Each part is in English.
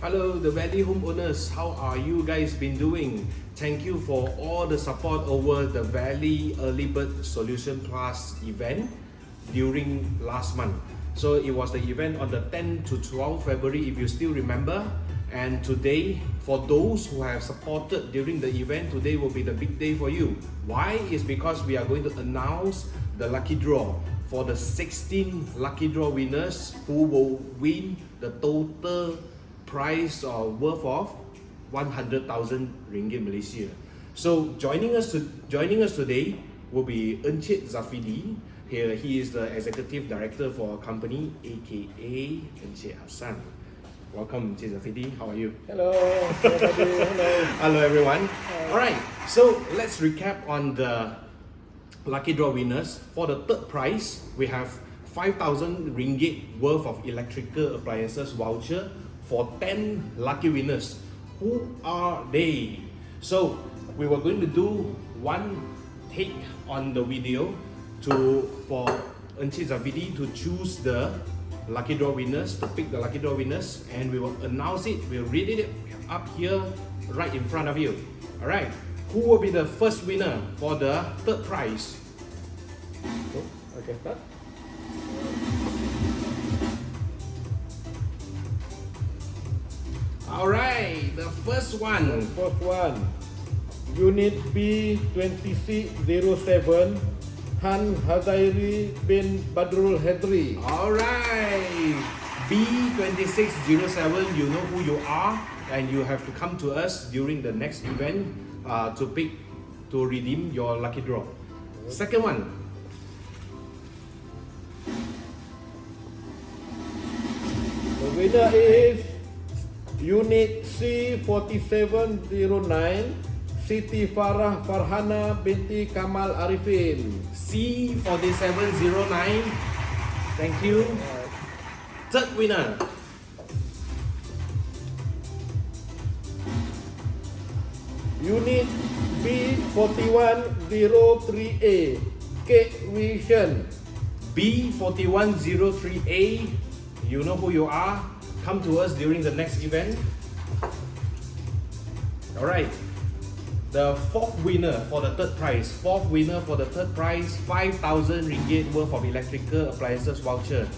Hello, the Valley homeowners. How are you guys been doing? Thank you for all the support over the Valley Early Bird Solution Plus event during last month. So it was the event on the 10th to 12th February, if you still remember. And today, for those who have supported during the event, today will be the big day for you. Why? Is because we are going to announce the lucky draw for the 16 lucky draw winners who will win the total prize or worth of 100,000 ringgit Malaysia. So joining us today will be Encik Zafidi. Here he is the executive director for our company, aka Encik Hassan. Welcome, Encik Zafidi. How are you? Hello, everybody. Hello. Hello, everyone. All right. So let's recap on the lucky draw winners. For the third prize, we have 5,000 ringgit worth of electrical appliances voucher for 10 lucky winners. Who are they? So we were going to do one take on the video for Encik Zafidi to choose the lucky draw winners, to pick the lucky draw winners, and we will announce it. We'll read it up here right in front of you. All right. Who will be the first winner for the third prize? Okay, start. All right, the first one. First one, Unit B2607, Han Hadairi bin Badrul Hedri. All right, B2607. You know who you are, and you have to come to us during the next event to redeem your lucky draw. Second one. The winner is Unit C4709, Siti Farah Farhana binti Kamal Arifin. C4709. Thank you. Third winner. Unit B4103A, Kate Vision. B4103A. You know who you are. Come to us during the next event. All right. The fourth winner for the third prize. 5,000 ringgit worth of electrical appliances voucher.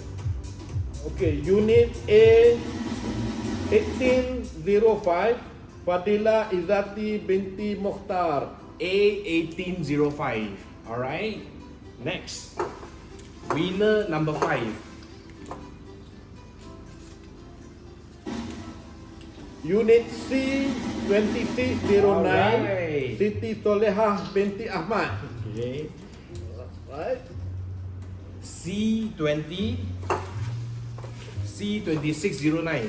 Okay, Unit A1805, Fadila Izzati binti Mokhtar. A1805. All right. Next. Winner number 5. Unit C2609, Alright. Siti Solehah binti Ahmad. Okay. Right? C2609.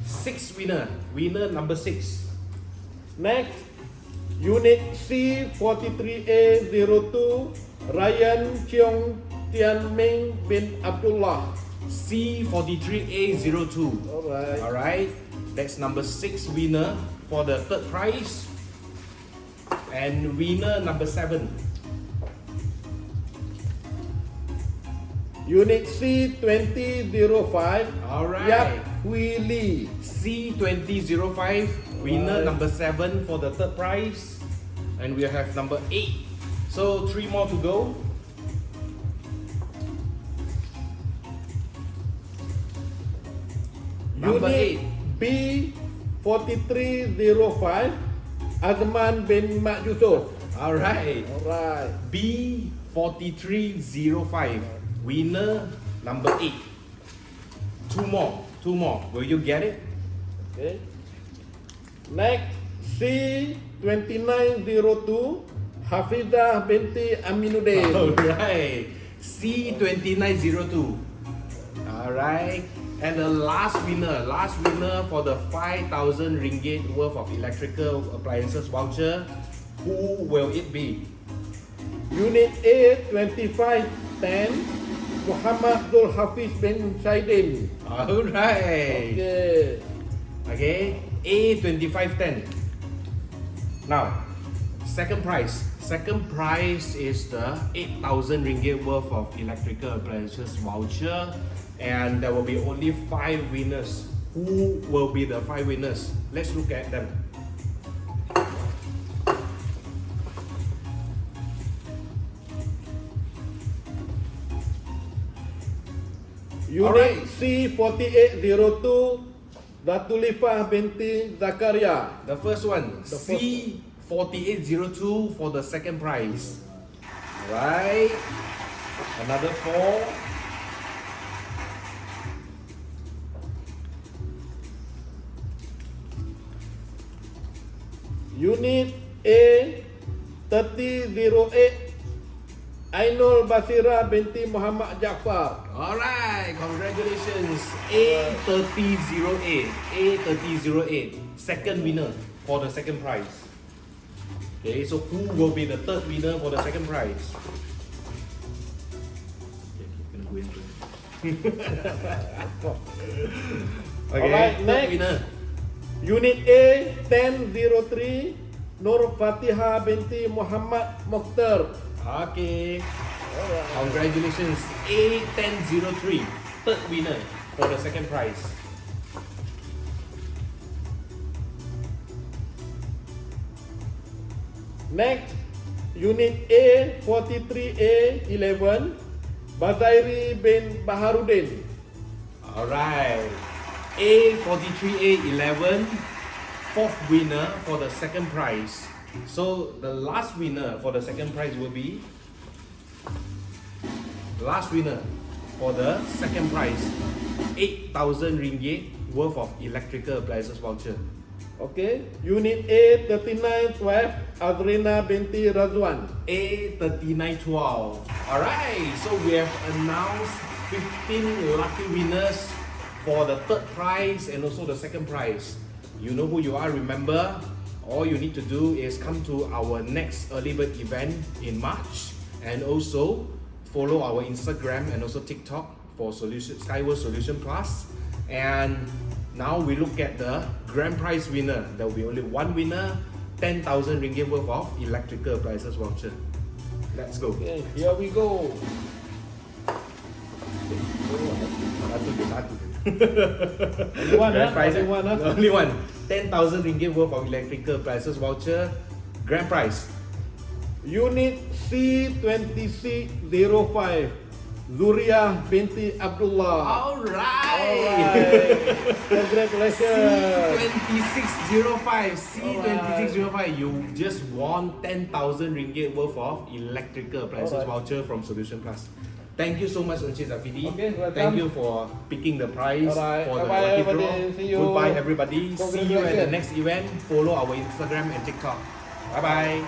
Sixth winner. Winner number 6. Next, Unit C43A02, Ryan Cheong Tian Ming bin Abdullah. C43A02. Alright. Alright. That's number 6 winner for the third prize. And winner number 7. Unit C2005, Alright. Yap Hui Lee. C2005. Winner Alright. number 7 for the third prize. And we have number 8. So 3 more to go. Number Unit 8. B4305, Azman bin Mak Yusuf. Alright. Alright. B4305. Winner number 8. 2 more. Will you get it? Okay. Next, C2902, Hafizah binti Aminuddin. Alright. C2902. Alright. And the last winner for the 5,000 ringgit worth of electrical appliances voucher. Who will it be? Unit A2510, Muhammad Zul Hafiz bin Saidin. Alright. Okay. Okay. A2510. Now, second prize. Second prize is the 8,000 ringgit worth of electrical appliances voucher. And there will be only 5 winners who will be the 5 winners. Let's look at them. Unit Alright. C4802 Datulifah binti Zakaria. The first one, The first C4802 for the second prize. Right. Another 4. Unit A3008 Ainul Basira binti Muhammad Jaafar. Alright, congratulations. A3008. A3008. Second winner for the second prize. Okay, so who will be the third winner for the second prize? Okay, Alright, third next. winner. Unit A1003 Nur Fatiha binti Muhammad Mokhtar. Okay, congratulations. A1003. Third winner for the second prize. Next, Unit A43A11 Bazairi bin Baharudin. Alright, A43A11, fourth winner for the second prize. So the last winner for the second prize will be last winner for the second prize, 8,000 ringgit worth of electrical appliances voucher. Okay, Unit A3912 Adrina binti Razwan. A3912. Alright, so we have announced 15 lucky winners for the third prize and also the second prize. You know who you are, remember? All you need to do is come to our next early bird event in March and also follow our Instagram and also TikTok for Skyward Solution Plus. And now we look at the grand prize winner. There will be only one winner, 10,000 ringgit worth of electrical appliances voucher. Let's go. Okay, here we go. Only one, Grand prize, only one, the only one. 10,000 ringgit worth of electrical appliances voucher. Grand prize. Unit C2605 Zuriah binti Abdullah. Alright. Congratulations. C2605. C2605. You just won 10,000 ringgit worth of electrical appliances Alright. voucher from Solution Plus. Thank you so much, Encik Zafidi. Okay, welcome. Thank you for picking the prize Alright, for the bye-bye, lucky draw. everybody. See you. Goodbye, everybody. See you at the Congratulations. next event. Follow our Instagram and TikTok. Bye bye.